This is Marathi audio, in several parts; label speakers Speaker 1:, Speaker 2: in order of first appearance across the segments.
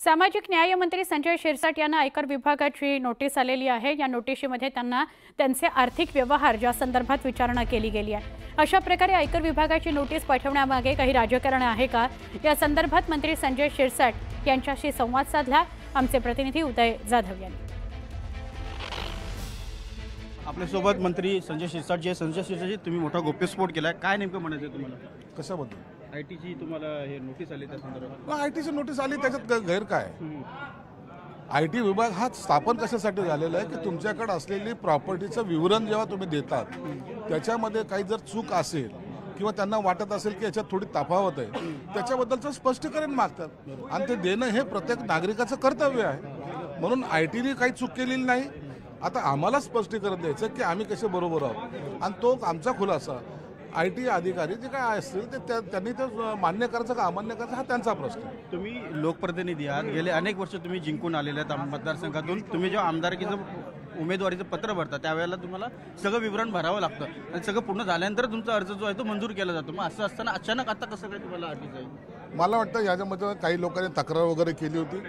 Speaker 1: सामाजिक न्याय मंत्री संजय शिरसाट यांना आयकर विभागाची नोटीस आलेली आहे। या नोटिशीमध्ये त्यांना त्यांचे आर्थिक व्यवहार ज्या संदर्भात विचारणा केली गेली आहे। अशा प्रकारे आयकर विभागाची नोटीस पाठवण्यामागे काही राजकारण आहे का, या संदर्भात मंत्री संजय शिरसाट यांच्याशी संवाद साधला आमचे प्रतिनिधी उदय जाधव यांनी।
Speaker 2: आपल्यासोबत मंत्री संजय शिरसाट जे संजय शिरसाट तुम्ही मोठा गोप्यस्फोट केलाय, काय नेमकं म्हणायचं तुम्हाला?
Speaker 3: कशाबद्दल?
Speaker 2: आयटीची तुम्हाला हे नोटीस आली त्या संदर्भात?
Speaker 3: आयटीची नोटीस आली, त्याच्यात गैर काय? आयटी विभाग हा स्थापन कशासाठी झालेला आहे की तुमच्याकडे असलेली प्रॉपर्टीचं विवरण जेव्हा तुम्ही देतात त्याच्यामध्ये काही जर चूक असेल किंवा त्यांना वाटत असेल की याच्यात थोडी तफावत आहे त्याच्याबद्दलचं स्पष्टीकरण मागतात आणि ते देणं हे प्रत्येक नागरिकाचं कर्तव्य आहे। म्हणून आयटीने काही चूक केलेली नाही। आता आम्हाला स्पष्टीकरण द्यायचं की आम्ही कसे बरोबर आहोत आणि तो आमचा खुलासा आयटी अधिकारी जे काय असतील ते त्यांनी ते मान्य करायचं का अमान्य करायचं हा त्यांचा प्रश्न आहे।
Speaker 2: तुम्ही लोकप्रतिनिधी आहात, गेले अनेक वर्ष तुम्ही जिंकून आलेले आहेत मतदारसंघातून। तुम्ही जेव्हा आमदारकीचं उमेदवारीचं पत्र भरता त्यावेळेला तुम्हाला सगळं विवरण भरावं लागतं आणि सगळं पूर्ण झाल्यानंतर तुमचा अर्ज जो आहे तो मंजूर केला जातो। मग असं असताना अचानक आता कसं काय तुम्हाला अटीचं आहे?
Speaker 3: मला वाटतं याच्यामध्ये काही लोकांनी तक्रार वगैरे केली होती,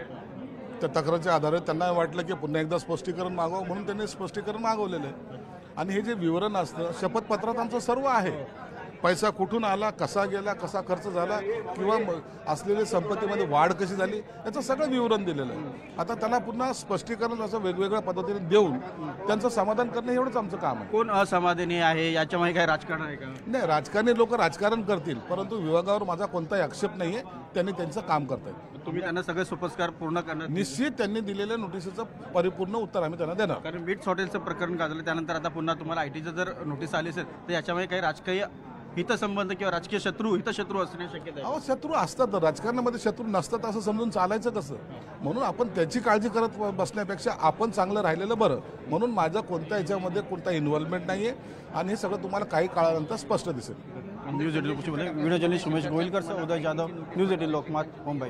Speaker 3: त्या तक्रारच्या आधारे त्यांना वाटलं की पुन्हा एकदा स्पष्टीकरण मागावं म्हणून त्यांनी स्पष्टीकरण मागवलेलं आहे। आणि हे जे विवरण असतं शपथपत्रात आमचं सर्व आहे, पैसा कुठून आला, कसा गेला, कसा खर्च झाला किंवा असलेली संपत्तीमध्ये वाढ कशी झाली याचं सगळं विवरण दिलेलं आहे। आता त्याला पुन्हा स्पष्टीकरण असं वेगवेगळ्या पद्धतीने देऊन त्यांचं समाधान करणं एवढंच आमचं काम आहे।
Speaker 2: कोण असमाधानी आहे याच्यामध्ये काही राजकारण आहे का?
Speaker 3: नाही, राजकारणी लोक राजकारण करतील, परंतु विभागावर माझा कोणताही आक्षेप नाही आहे। त्यांनी त्यांचं काम करतायत।
Speaker 2: तुम्ही त्यांना सगळे सोपस्कार पूर्ण करणार?
Speaker 3: निश्चित त्यांनी दिलेल्या नोटिसीचं परिपूर्ण उत्तर आम्ही त्यांना देणार।
Speaker 2: कारण मीट्स हॉटेलचं प्रकरण गाजलं त्यानंतर आता पुन्हा तुम्हाला आयटीचं जर नोटीस आली असेल तर याच्यामध्ये काही राजकीय हितसंबंध किंवा राजकीय हितशत्रू असण्याची शक्यता आहे?
Speaker 3: अहो, शत्रू असतात, राजकारणामध्ये शत्रू नसतात असं समजून चालायचं कसं? म्हणून आपण त्याची काळजी करत बसण्यापेक्षा आपण चांगलं राहिलेलं बरं। म्हणून माझं कोणत्या याच्यामध्ये कोणता इन्व्हॉल्वमेंट नाही आहे आणि हे सगळं तुम्हाला काही काळानंतर स्पष्ट दिसेल।
Speaker 2: News 18 video journalist Umesh Govilkar, Uday Jadhav, news 18 Lokmat, Mumbai.